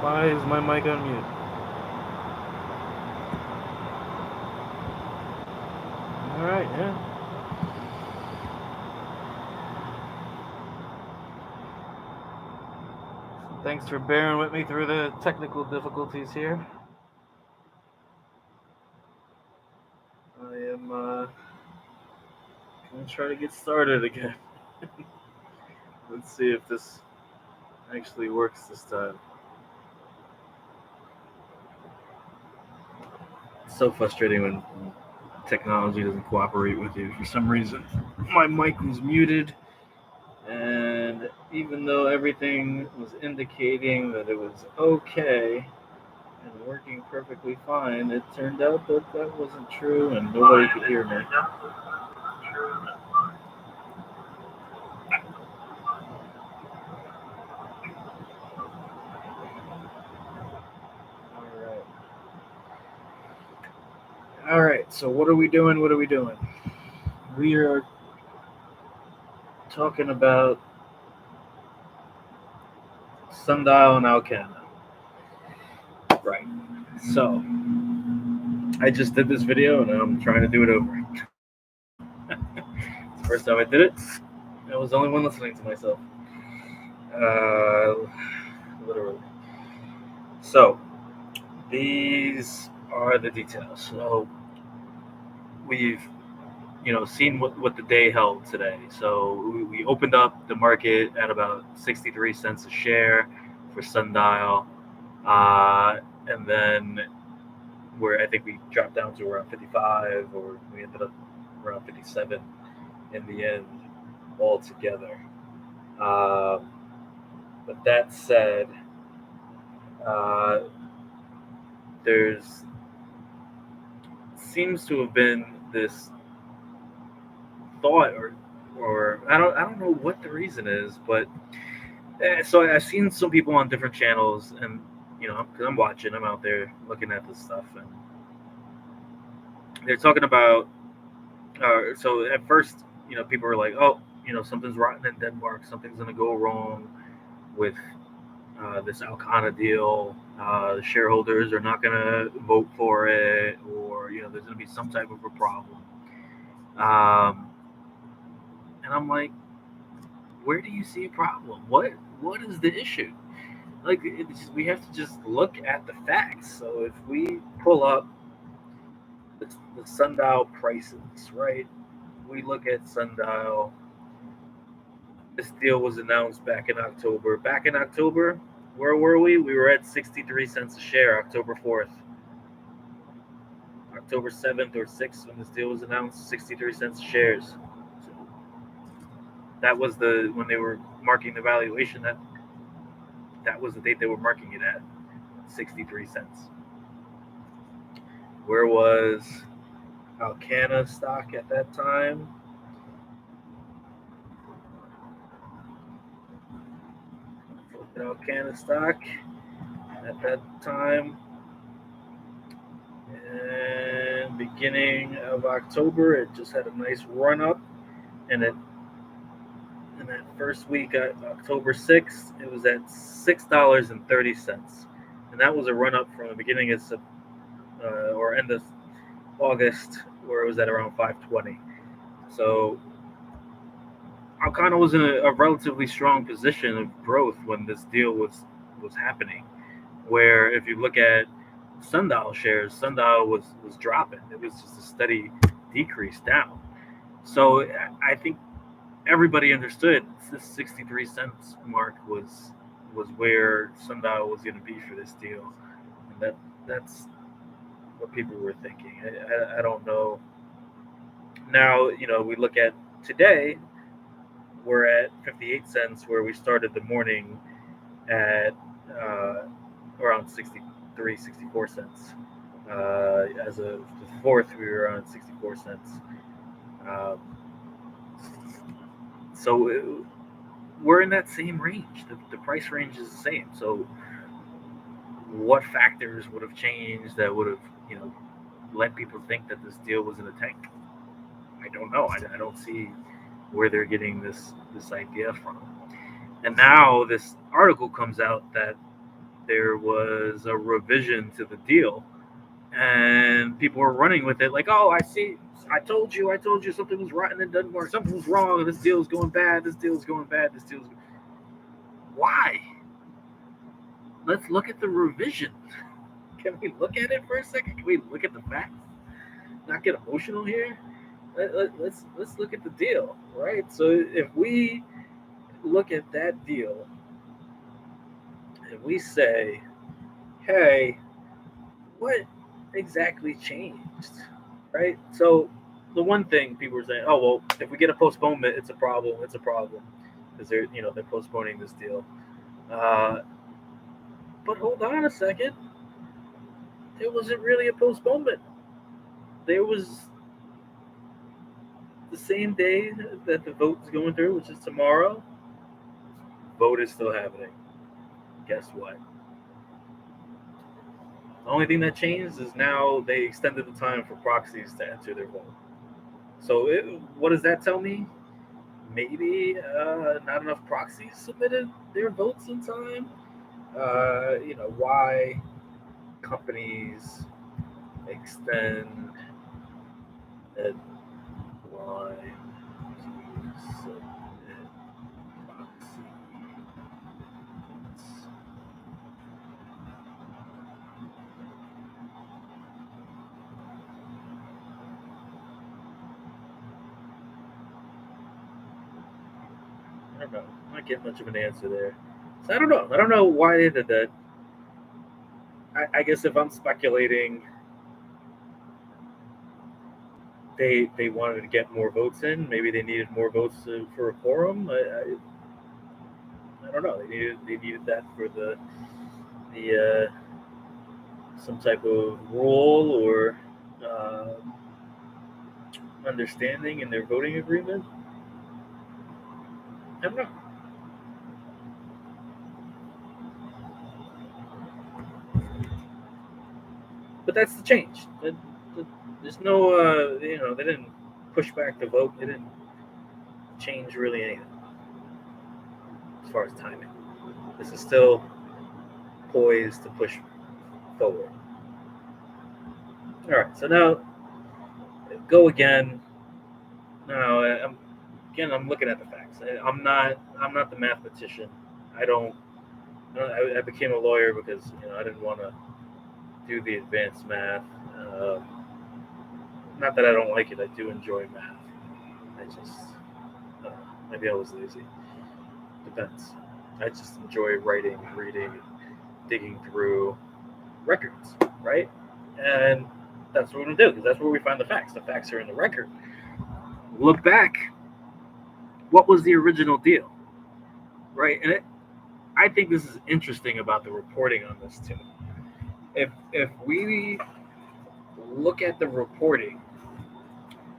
Why is my mic on mute? All right, yeah. Thanks for bearing with me through the technical difficulties here. I am gonna try to get started again. Let's see if this actually works this time. It's so frustrating when technology doesn't cooperate with you for some reason. My mic was muted, and even though everything was indicating that it was okay and working perfectly fine, it turned out that that wasn't true and nobody could hear me. All right. All right. So what are we doing? What are we doing? We are talking about Sundial and Alcanna. Right. So I just did this video and I'm trying to do it over. It's the first time I did it. I was the only one listening to myself. Uh, Literally. So these are the details. So we've seen what the day held today. So we opened up the market at about 63 cents a share for Sundial, and then where I think we dropped down to around 55, or we ended up around 57 in the end altogether. Um, but that said, uh, there's seems to have been this thought, or I don't know what the reason is, but so I've seen some people on different channels, and because I'm watching, I'm out there looking at this stuff, and they're talking about. So at first, people are like, "Oh, something's rotten in Denmark. Something's gonna go wrong with this Alcanna deal. The shareholders are not gonna vote for it, or there's gonna be some type of a problem." Um, and I'm like, where do you see a problem? What is the issue? Like, we have to just look at the facts. So if we pull up the Sundial prices, right? We look at Sundial. This deal was announced back in October. Back in October, where were we? We were at 63 cents a share, October 4th. October 7th or 6th, when this deal was announced, 63 cents a shares. So that was when they were marking the valuation. That was the date they were marking it at, 63 cents. Where was Alcanna stock at that time? Alcanna stock at that time, and beginning of October, it just had a nice run up, and in that first week, October 6th, it was at $6.30, and that was a run up from the beginning of or end of August, where it was at around 5.20. So Alcanna was in a relatively strong position of growth when this deal was happening. Where if you look at Sundial shares, Sundial was dropping. It was just a steady decrease down. So I think everybody understood this 63 cents mark was where Sundial was going to be for this deal, and that's what people were thinking. I don't know. Now we look at today. We're at 58 cents, where we started the morning at around 63, 64 cents. As of the 4th, we were around 64 cents. Um, so we're in that same range. The price range is the same. So what factors would have changed that would have, led people to think that this deal was in a tank? I don't know. I don't see where they're getting this idea from. And now this article comes out that there was a revision to the deal, and people were running with it like, "Oh, I told you, something was rotten and doesn't work. Something was wrong. This deal's going bad. This deal's going bad. This deal's." Why? Let's look at the revision. Can we look at it for a second? Can we look at the facts? Not get emotional here. Let's look at the deal, right? So if we look at that deal and we say, "Hey, what exactly changed?" Right? So the one thing people are saying, "Oh well, if we get a postponement, it's a problem. It's a problem because they're postponing this deal." Uh, but hold on a second, there wasn't really a postponement. There was the same day that the vote is going through, which is tomorrow. Vote is still happening. Guess what? The only thing that changed is now they extended the time for proxies to enter their vote. So what does that tell me? Maybe not enough proxies submitted their votes in time. Why companies extend deadline to submit proxy votes. I don't know. I don't get much of an answer there. So I don't know. I don't know why they did that. I guess if I'm speculating, they wanted to get more votes in. Maybe they needed more votes for a quorum. I don't know. They needed that for the some type of rule or uh, understanding in their voting agreement. I don't know. But that's the change. There's no they didn't push back the vote. They didn't change really anything as far as timing. This is still poised to push forward. All right, so now go again. Now I'm looking at the facts. I'm not the mathematician. I don't. I became a lawyer because I didn't want to do the advanced math. Not that I don't like it. I do enjoy math. I just maybe I was lazy. Depends. I just enjoy writing, reading, digging through records, right? And that's what we're gonna do because that's where we find the facts. The facts are in the record. Look back. What was the original deal, right? And I think this is interesting about the reporting on this too. If we look at the reporting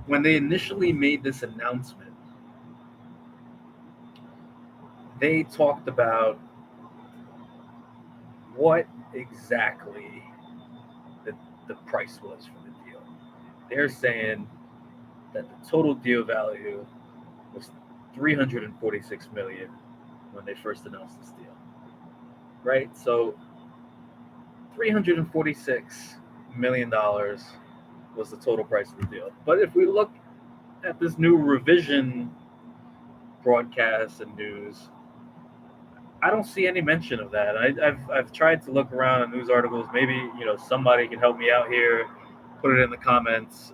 when they initially made this announcement, they talked about what exactly the, the price was for the deal. They're saying that the total deal value was 346 million when they first announced this deal. Right? So $346 million was the total price of the deal. But if we look at this new revision broadcast and news, I don't see any mention of that. I've tried to look around in news articles. Maybe somebody can help me out here. Put it in the comments.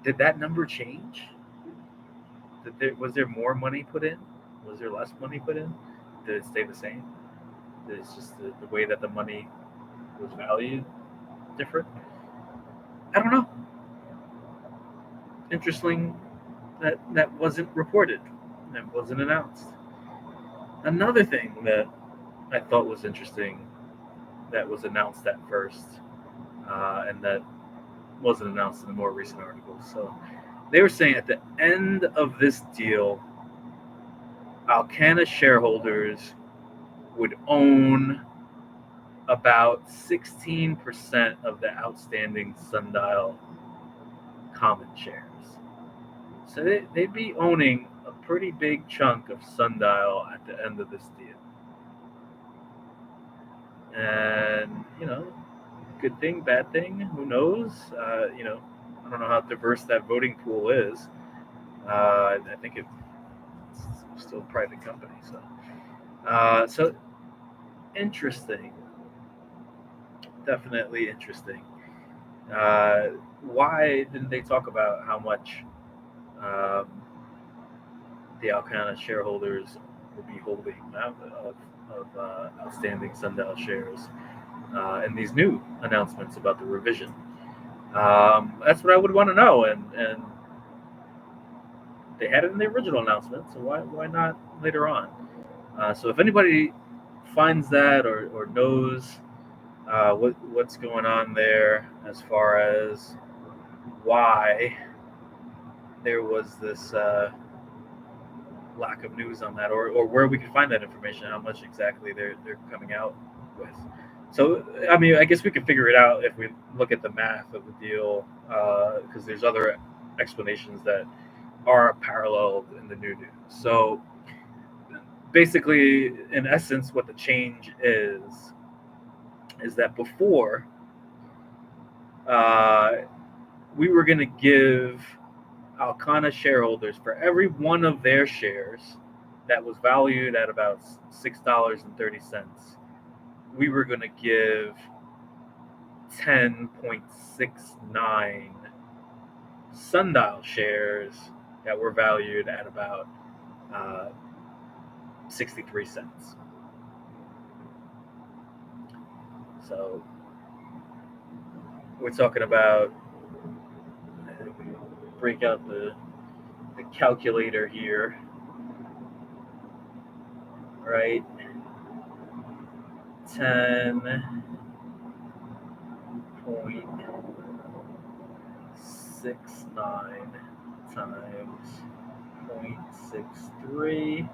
Did that number change? Was there more money put in? Was there less money put in? Did it stay the same? Did it's just the way that the money was valued different? I don't know. Interesting that wasn't reported. That wasn't announced. Another thing that I thought was interesting that was announced at first, and that wasn't announced in the more recent articles. So they were saying at the end of this deal, Alcanna shareholders would own about 16% of the outstanding Sundial common shares. So they'd be owning a pretty big chunk of Sundial at the end of this deal. And, good thing, bad thing, who knows? I don't know how diverse that voting pool is. I think it's still a private company. So interesting. Definitely interesting. Uh, why didn't they talk about how much um, the Alcanna shareholders will be holding of outstanding Sundial shares and these new announcements about the revision? That's what I would want to know, and they had it in the original announcement, so why not later on? So if anybody finds that or knows what's going on there as far as why there was this lack of news on that, or where we can find that information, how much exactly they're coming out with. So, I mean, I guess we can figure it out if we look at the math of the deal, because there's other explanations that are paralleled in the new news. So, basically, in essence, what the change is that before uh, we were going to give Alcanna shareholders for every one of their shares that was valued at about $6.30. We were going to give 10.69 Sundial shares that were valued at about 63 cents. So we're talking about, break out the calculator here, right? 10.69 times 0.63.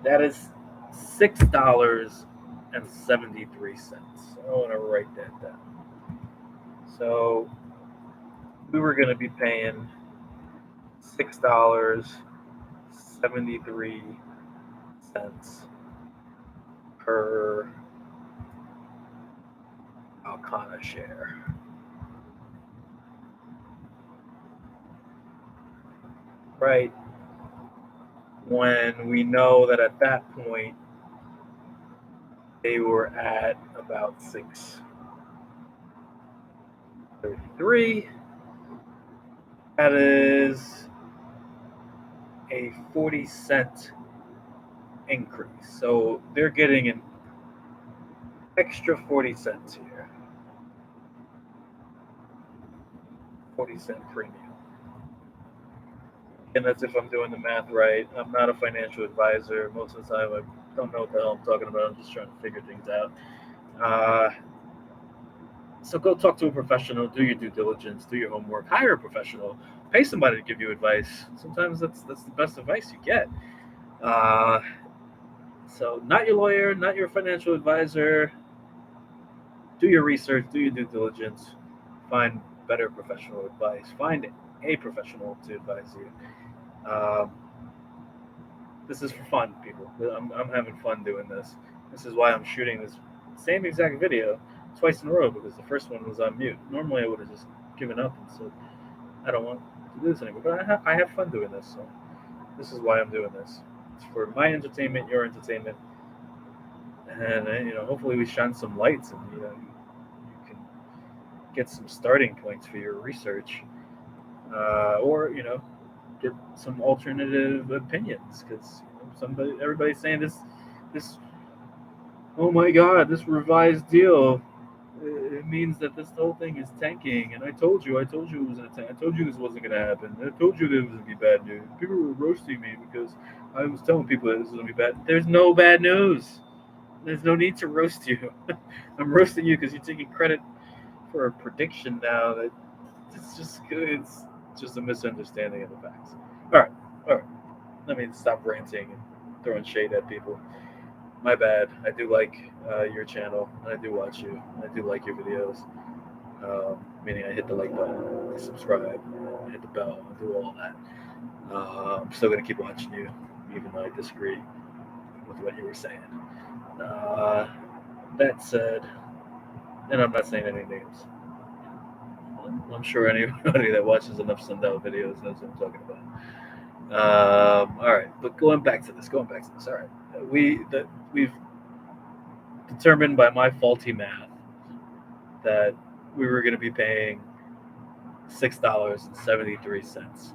That is $6.73. I want to write that down. So we were going to be paying $6.73 per Alcanna share. Right? When we know that at that point they were at about 6.33. That is a 40-cent increase. So they're getting an extra 40 cents here. 40-cent premium. And that's if I'm doing the math right. I'm not a financial advisor. Most of the time, I don't know what the hell I'm talking about. I'm just trying to figure things out. So go talk to a professional. Do your due diligence. Do your homework. Hire a professional. Pay somebody to give you advice. Sometimes that's the best advice you get. So not your lawyer, not your financial advisor. Do your research. Do your due diligence. Find better professional advice. Find a professional to advise you. This is for fun, people. I'm having fun doing this. This is why I'm shooting this same exact video twice in a row, because the first one was on mute. Normally, I would have just given up and said, I don't want to do this anymore. But I have fun doing this, so this is why I'm doing this. It's for my entertainment, your entertainment, and hopefully we shine some lights, and you can get some starting points for your research, or get some alternative opinions, because everybody's saying this. Oh my God, this revised deal. It means that this whole thing is tanking, and I told you it was gonna tank. I told you this wasn't gonna happen. I told you there was gonna be bad news. People were roasting me because I was telling people that this was gonna be bad. There's no bad news. There's no need to roast you. I'm roasting you because you're taking credit for a prediction now that it's just a misunderstanding of the facts. All right. Let me stop ranting and throwing shade at people. My bad. I do like your channel. I do watch you. I do like your videos. Meaning I hit the like button, I subscribe, I hit the bell, I do all that. I'm still gonna keep watching you, even though I disagree with what you were saying. That said, and I'm not saying any names. I'm sure anybody that watches enough Sundial videos knows what I'm talking about. All right, but going back to this. All right, we've determined by my faulty math that we were going to be paying $6.73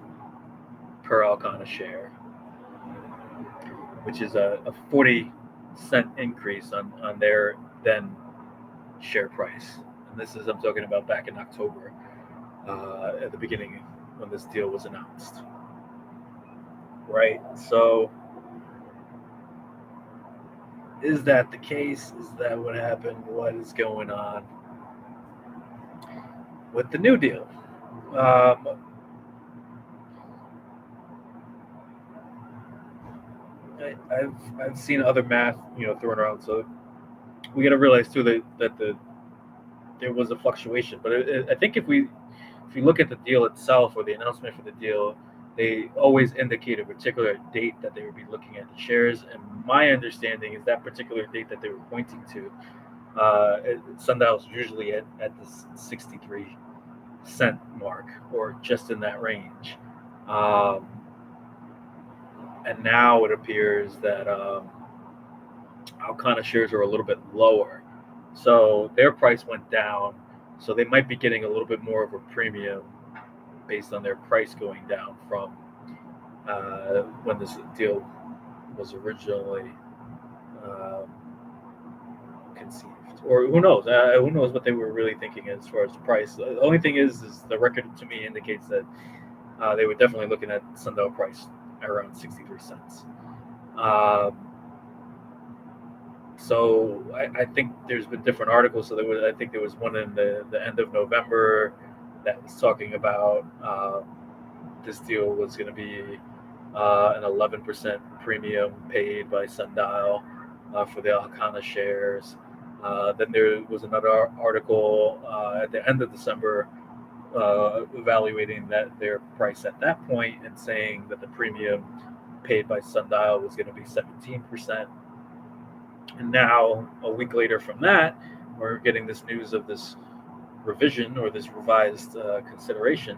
per Alcanna share, which is a 40-cent increase on their then share price. And this is, I'm talking about back in October, at the beginning when this deal was announced. Right? So, is that the case? Is that what happened? What is going on with the new deal? I've seen other math, thrown around. So we got to realize too that there was a fluctuation. But I think if you look at the deal itself or the announcement for the deal, they always indicate a particular date that they would be looking at the shares. And my understanding is that particular date that they were pointing to, Sundial's usually at the 63-cent mark or just in that range. And now it appears that Alcanna shares are a little bit lower. So their price went down. So they might be getting a little bit more of a premium based on their price going down from when this deal was originally conceived. Or who knows? Who knows what they were really thinking as far as the price. The only thing is the record to me indicates that they were definitely looking at Sundial price around 63 cents. So I think there's been different articles. So I think there was one in the end of November that was talking about this deal was going to be an 11% premium paid by Sundial for the Alcanna shares. Then there was another article at the end of December evaluating their price at that point and saying that the premium paid by Sundial was going to be 17%. And now, a week later from that, we're getting this news of this revision or this revised consideration.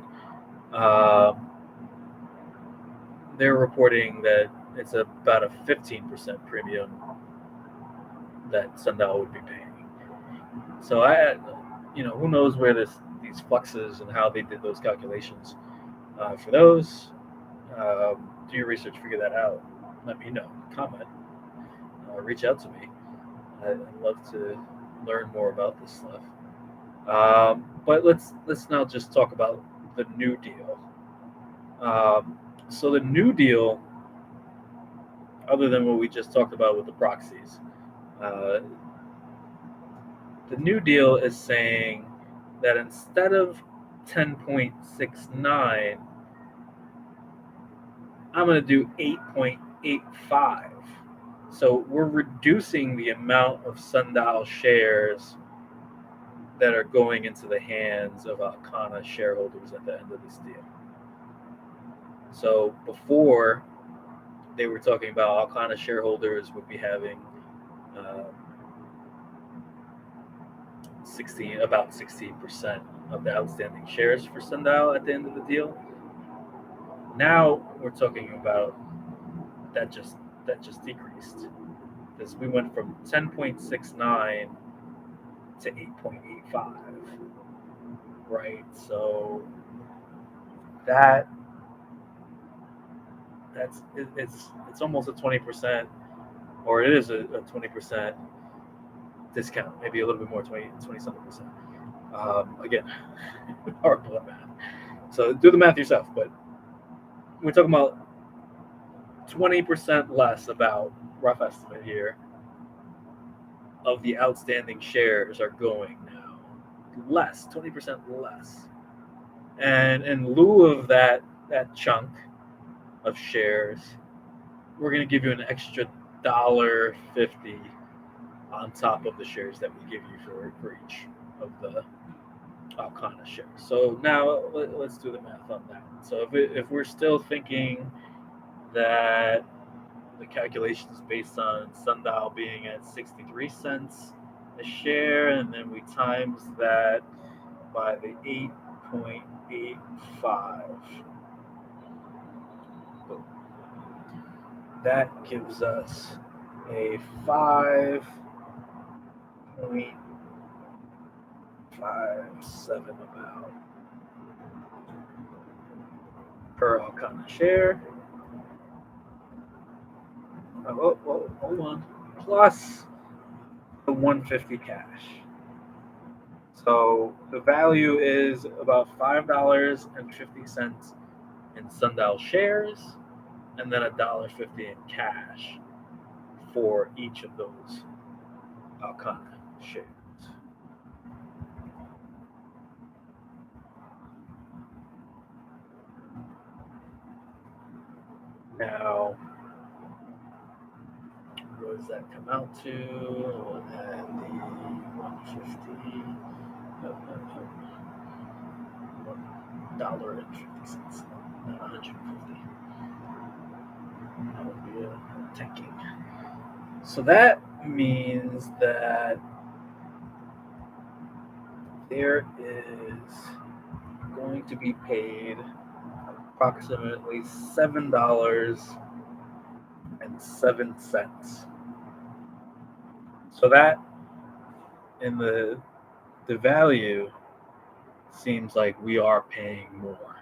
They're reporting that it's about a 15% premium that Sundial would be paying. So who knows where these fluxes and how they did those calculations. For those, do your research, figure that out. Let me know. Comment. Reach out to me. I'd love to learn more about this stuff. But let's now just talk about the new deal. So the new deal, other than what we just talked about with the proxies, the new deal is saying that instead of 10.69, I'm going to do 8.85. So we're reducing the amount of Sundial shares that are going into the hands of Alcanna shareholders at the end of this deal. So before, they were talking about Alcanna shareholders would be having about 16% of the outstanding shares for Sundial at the end of the deal. Now we're talking about that just decreased, because we went from 10.69 to 8.85, right? So it's almost a 20%, or it is a 20% discount, maybe a little bit more, 20-something percent. Again, horrible at math. So do the math yourself, but we're talking about 20% less, about rough estimate here, of the outstanding shares are going now. Less, 20% less. And in lieu of that chunk of shares, we're going to give you an extra $1.50 on top of the shares that we give you for each of the Alcanna shares. So now let's do the math on that. So if we're still thinking that the calculations based on Sundial being at 63 cents a share, and then we times that by the 8.85. That gives us a 5.57 about per Alcanna share. Oh, hold on. Plus the 150 cash. So the value is about $5.50 in Sundial shares, and then $1.50 in cash for each of those Alcanna shares. Now, what does that come out to? At the 150, $1.50, not 150. That would be a tanking. So that means that there is going to be paid approximately $7.07. So that in the value seems like we are paying more.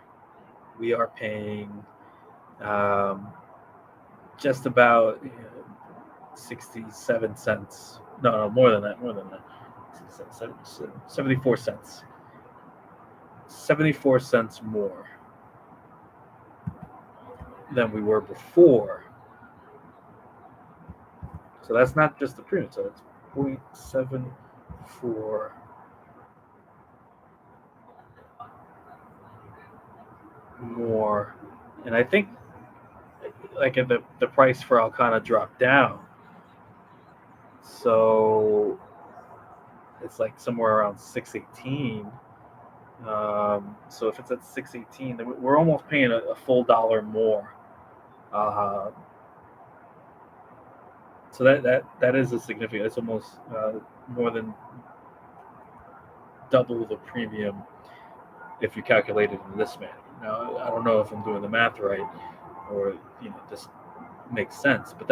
We are paying just about 67 cents. No, more than that. 74 cents. 74 cents more than we were before. So that's not just the premium. So it's 0.74 more. And I think like the price for Alcanna dropped down. So it's like somewhere around 618. So if it's at 618, then we're almost paying a full dollar more. So that is a significant. It's almost more than double the premium if you calculate it in this manner. Now I don't know if I'm doing the math right, or this makes sense, but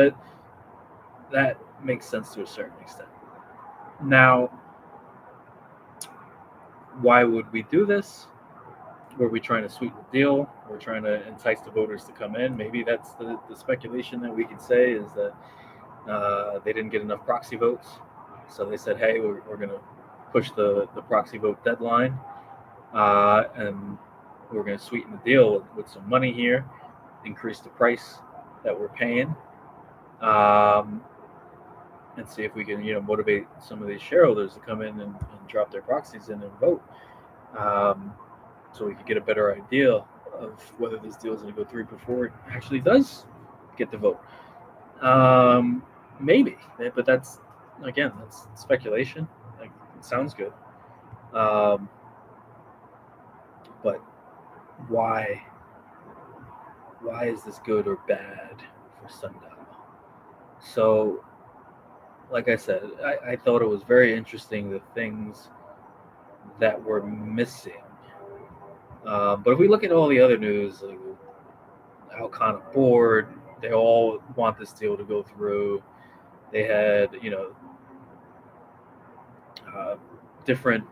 that makes sense to a certain extent. Now, why would we do this? Were we trying to sweeten the deal? We're trying to entice the voters to come in. Maybe that's the speculation that we can say is that they didn't get enough proxy votes. So they said, hey, we're going to push the proxy vote deadline, and we're going to sweeten the deal with some money here, increase the price that we're paying, and see if we can motivate some of these shareholders to come in and drop their proxies in and vote. So we could get a better idea of whether this deal is going to go through before it actually does get the vote. Maybe, but that's speculation. Like, it sounds good, but why is this good or bad for Sundial? So, like I said, I thought it was very interesting the things that were missing. But if we look at all the other news, like Alcanna board, they all want this deal to go through. They had, different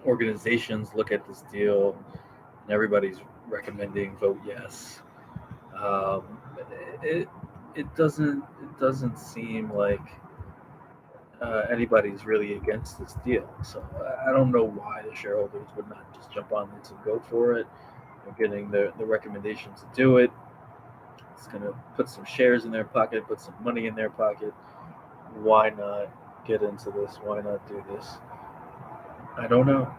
organizations look at this deal, and everybody's recommending vote yes. It doesn't seem like anybody's really against this deal. So I don't know why the shareholders would not just jump on this and go for it. They're getting the recommendations to do it. It's going to put some shares in their pocket, put some money in their pocket. Why not get into this? Why not do this? I don't know.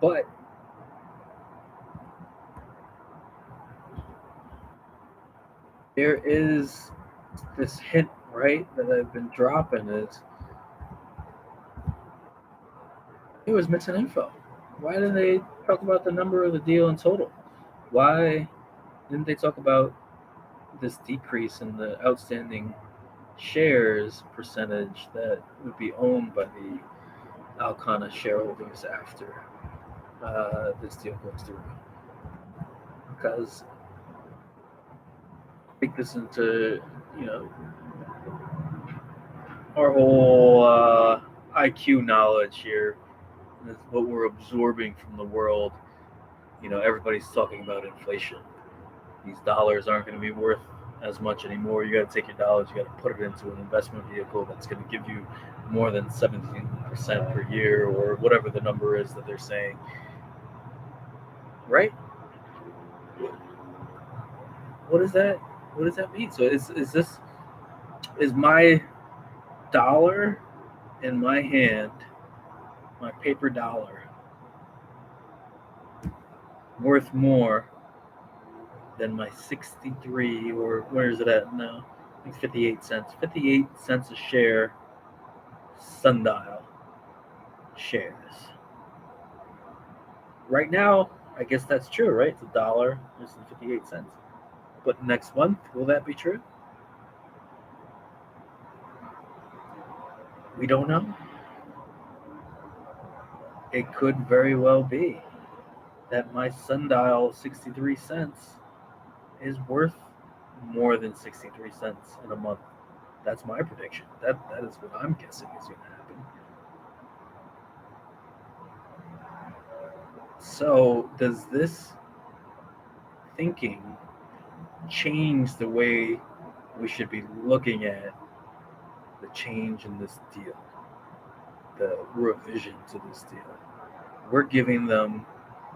But there is this hint, right, that I've been dropping is it was missing info. Why didn't they talk about the number of the deal in total? Why didn't they talk about this decrease in the outstanding shares percentage that would be owned by the Alcanna shareholders after this deal goes through? Because take this into, you know, our whole IQ knowledge here is what we're absorbing from the world. You know, everybody's talking about inflation. These dollars aren't going to be worth as much anymore. You got to take your dollars, you got to put it into an investment vehicle that's going to give you more than 17% per year, or whatever the number is that they're saying. Right? What does that mean? So is my dollar in my hand, my paper dollar, worth more than my 63, or where is it at now? I think 58 cents. 58 cents a share Sundial shares. Right now, I guess that's true, right? It's $1 versus 58 cents. But next month, will that be true? We don't know. It could very well be that my Sundial 63 cents is worth more than 63 cents in a month. That's my prediction. That is what I'm guessing is going to happen. So, does this thinking change the way we should be looking at the change in this deal, the revision to this deal? We're giving them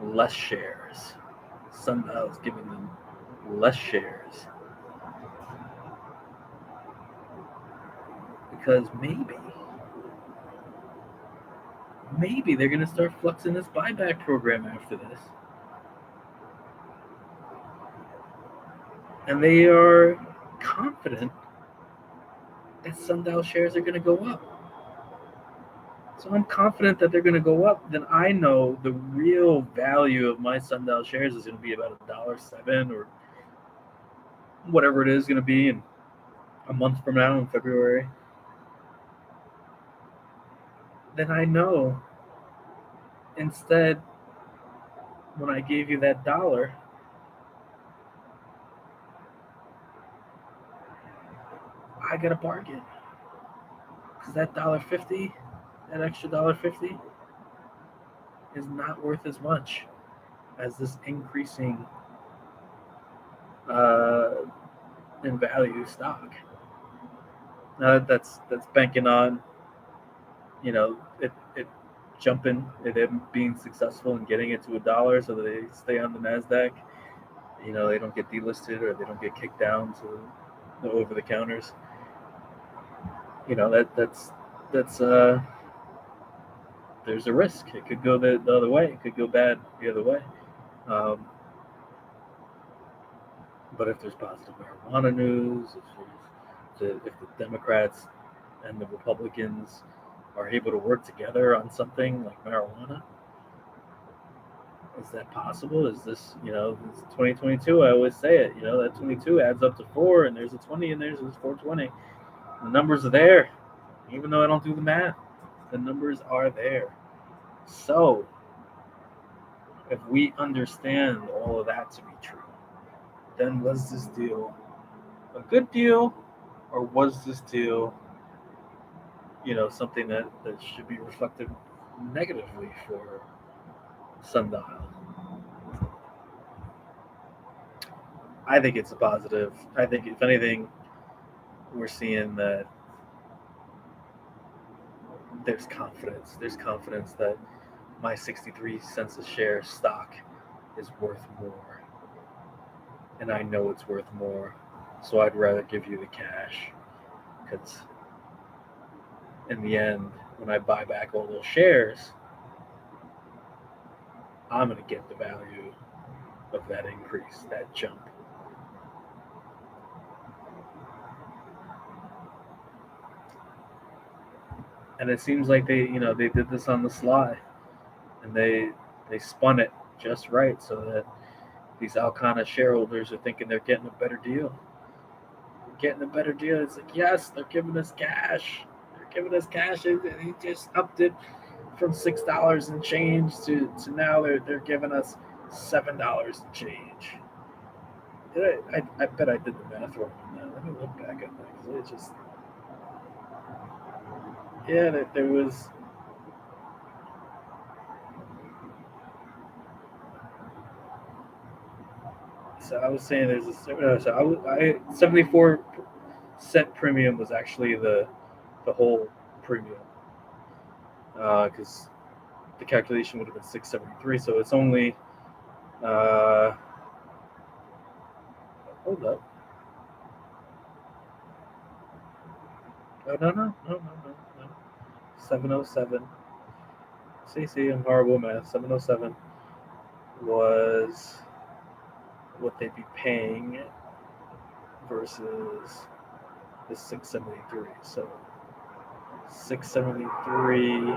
less shares. Sundial is giving them less shares because maybe they're going to start fluxing this buyback program after this. And they are confident that Sundial shares are going to go up. So I'm confident that they're going to go up. Then I know the real value of my Sundial shares is going to be about $1.07 or whatever it is going to be in a month from now in February. Then I know instead, when I gave you that dollar, I got a bargain. Because that $1.50, that extra $1.50 is not worth as much as this increasing in value stock. Now that's banking on, you know, it jumping, it being successful in getting it to $1 so that they stay on the NASDAQ. You know, they don't get delisted or they don't get kicked down to the over the counters. You know, that's there's a risk. It could go the other way. It could go bad the other way. But if there's positive marijuana news, if the Democrats and the Republicans are able to work together on something like marijuana, is that possible? Is this, you know, it's 2022? I always say it. You know, that 22 adds up to 4, and there's a 20, and there's 420. The numbers are there, even though I don't do the math. The numbers are there. So, if we understand all of that to be true, then was this deal a good deal, or was this deal, you know, something that should be reflected negatively for Sundial? I think it's a positive. I think, if anything, we're seeing that there's confidence. There's confidence that my 63 cents a share stock is worth more. And I know it's worth more. So I'd rather give you the cash. Because in the end, when I buy back all those shares, I'm going to get the value of that increase, that jump. And it seems like they did this on the sly, and they spun it just right so that these Alcanna shareholders are thinking they're getting a better deal. Getting a better deal. It's like, yes, they're giving us cash. They're giving us cash. And he just upped it from $6 and change to now they're giving us $7 and change. I bet I did the math wrong on that. Let me look back at that because it just there was. So I was saying there's a so I 74 cent premium was actually the whole premium because the calculation would have been 673. So it's only hold up. Oh no. 707. See, I'm horrible math. 707 was what they'd be paying versus the 673. So 673,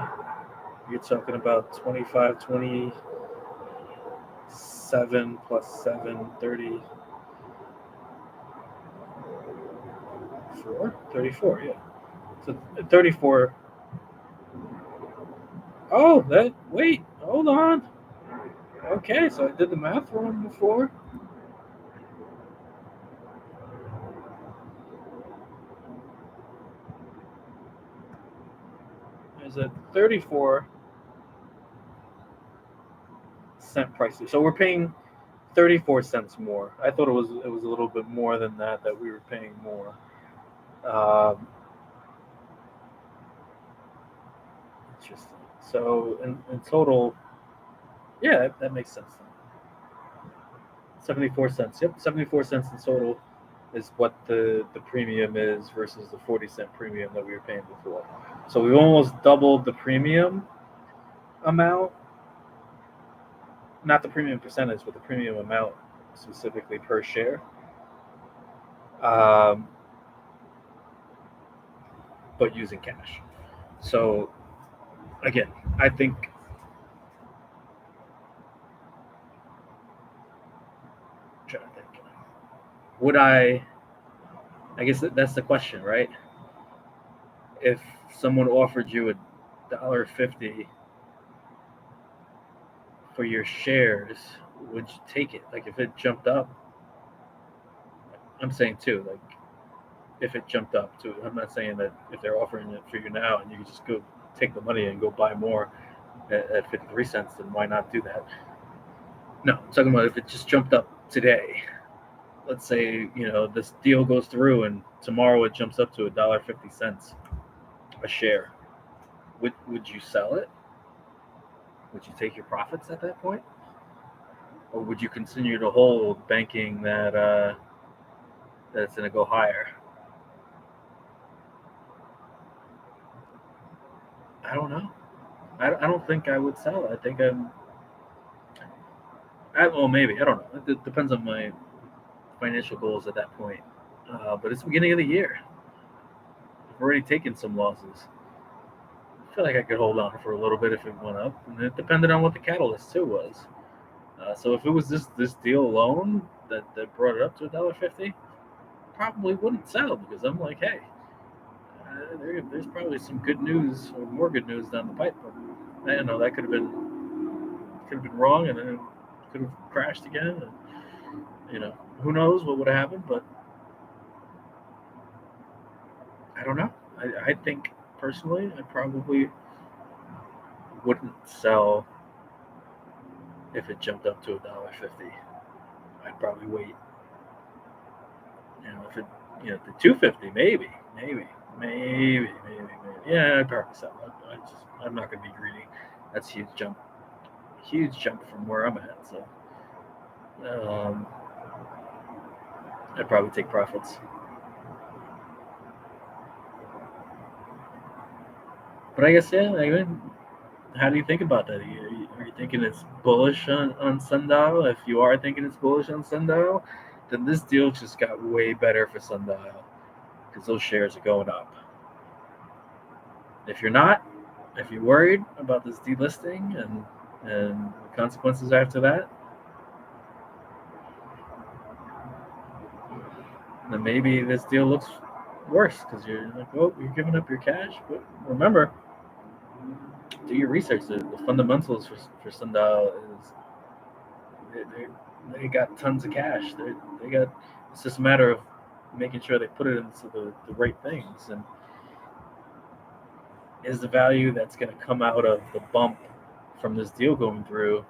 you're talking about 25, 27 plus 7, 34, 34, yeah. So 34. Oh, wait, hold on. Okay, so I did the math wrong before. There's a 34-cent price. So we're paying 34 cents more. I thought it was a little bit more than that we were paying more. Interesting. So in total, yeah, that makes sense. 74 cents. Yep, 74 cents in total is what the premium is versus the 40-cent premium that we were paying before. So we've almost doubled the premium amount, not the premium percentage, but the premium amount specifically per share. Um, but using cash. So again, I think I'm trying to think. Would I guess that's the question, right? If someone offered you $1.50 for your shares, would you take it? Like if it jumped up, I'm saying too, like if it jumped up to, I'm not saying that if they're offering it for you now and you can just go take the money and go buy more at 53 cents, then why not do that? No, I'm talking about if it just jumped up today. Let's say, this deal goes through and tomorrow it jumps up to $1.50 a share. Would you sell it? Would you take your profits at that point? Or would you continue to hold banking that it's going to go higher? I don't know. I don't think I would sell it. I think well, maybe. I don't know. It depends on my financial goals at that point. But it's the beginning of the year. I've already taken some losses. I feel like I could hold on for a little bit if it went up. And it depended on what the catalyst, too, was. So if it was this deal alone that brought it up to $1.50, probably wouldn't sell because I'm like, hey, there's probably some good news or more good news down the pipe. But that could have been wrong, and then it could have crashed again. And, who knows what would have happened? But I don't know. I think personally, I probably wouldn't sell if it jumped up to $1.50. I'd probably wait. If it, the 250, maybe. Yeah, I'd probably sell it. I'm not going to be greedy. That's a huge jump from where I'm at. So, I'd probably take profits. But I guess how do you think about that? Are you thinking it's bullish on Sundial? If you are thinking it's bullish on Sundial, then this deal just got way better for Sundial because those shares are going up. If you're not, if you're worried about this delisting and the consequences after that, then maybe this deal looks worse because you're like, well, you're giving up your cash. But remember, do your research. The fundamentals for Sundial is they got tons of cash. They got. It's just a matter of making sure they put it into the right things. And is the value that's going to come out of the bump from this deal going through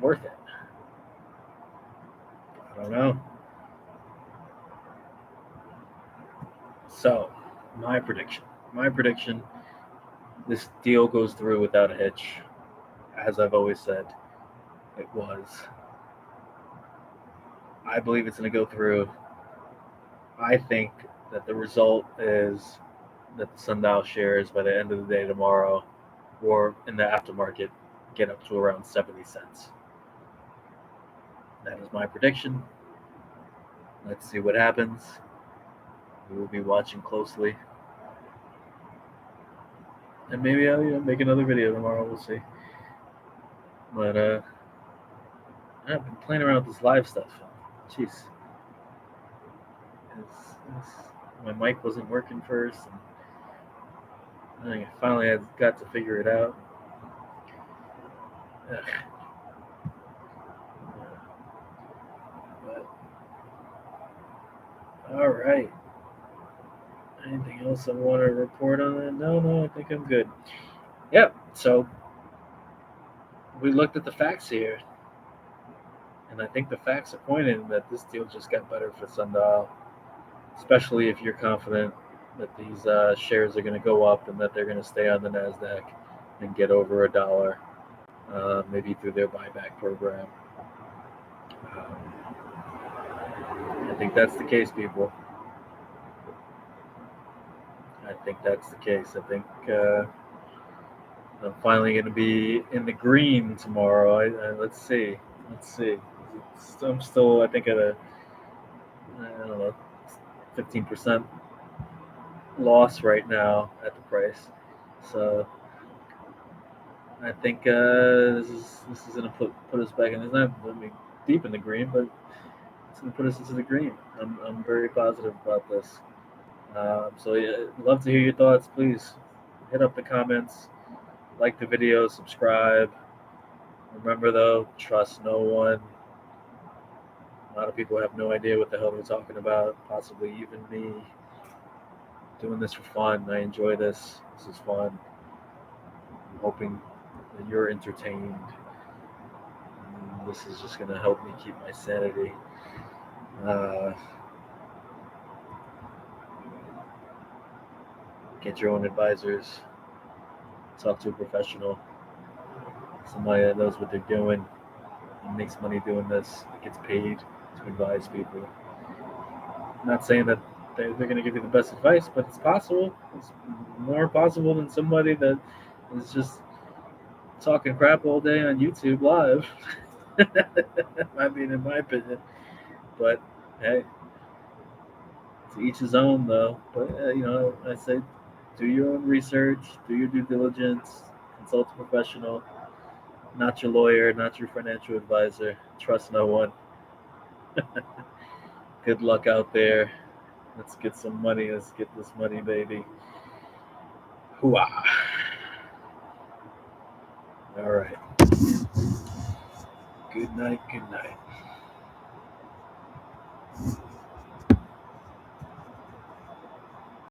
worth it? I don't know. So, my prediction, this deal goes through without a hitch. As I've always said, it was. I believe it's going to go through. I think that the result is that the Sundial shares by the end of the day tomorrow or in the aftermarket get up to around 70 cents. That is my prediction. Let's see what happens. We will be watching closely. And maybe I'll make another video tomorrow. We'll see. But I've been playing around with this live stuff. Jeez. My mic wasn't working first. And I finally I got to figure it out. But, all right. Anything else I want to report on that? No, I think I'm good. Yep. So we looked at the facts here, and I think the facts are pointing that this deal just got better for Sundial, especially if you're confident that these shares are going to go up and that they're going to stay on the NASDAQ and get over $1, maybe through their buyback program. I think that's the case, people. I think that's the case. I think I'm finally going to be in the green tomorrow. Let's see. I'm still, I think, at a, I don't know, 15% loss right now at the price. So I think this is going to put us back in. It's not deep in the green, but it's going to put us into the green. I'm very positive about this. So yeah, I'd love to hear your thoughts. Please hit up the comments, like the video, subscribe. Remember though, trust no one. A lot of people have no idea what the hell they're talking about, possibly even me. Doing this for fun. I enjoy this. This is fun. I'm hoping that you're entertained. And this is just going to help me keep my sanity. Get your own advisors. Talk to a professional. Somebody that knows what they're doing and makes money doing this, gets paid to advise people. I'm not saying that they're going to give you the best advice, but it's possible. It's more possible than somebody that is just talking crap all day on YouTube live. I mean, in my opinion. But hey, to each his own, though. But I say, do your own research, do your due diligence, consult a professional. Not your lawyer, not your financial advisor. Trust no one. Good luck out there. Let's get some money. Let's get this money, baby. Hooah. All right. Good night.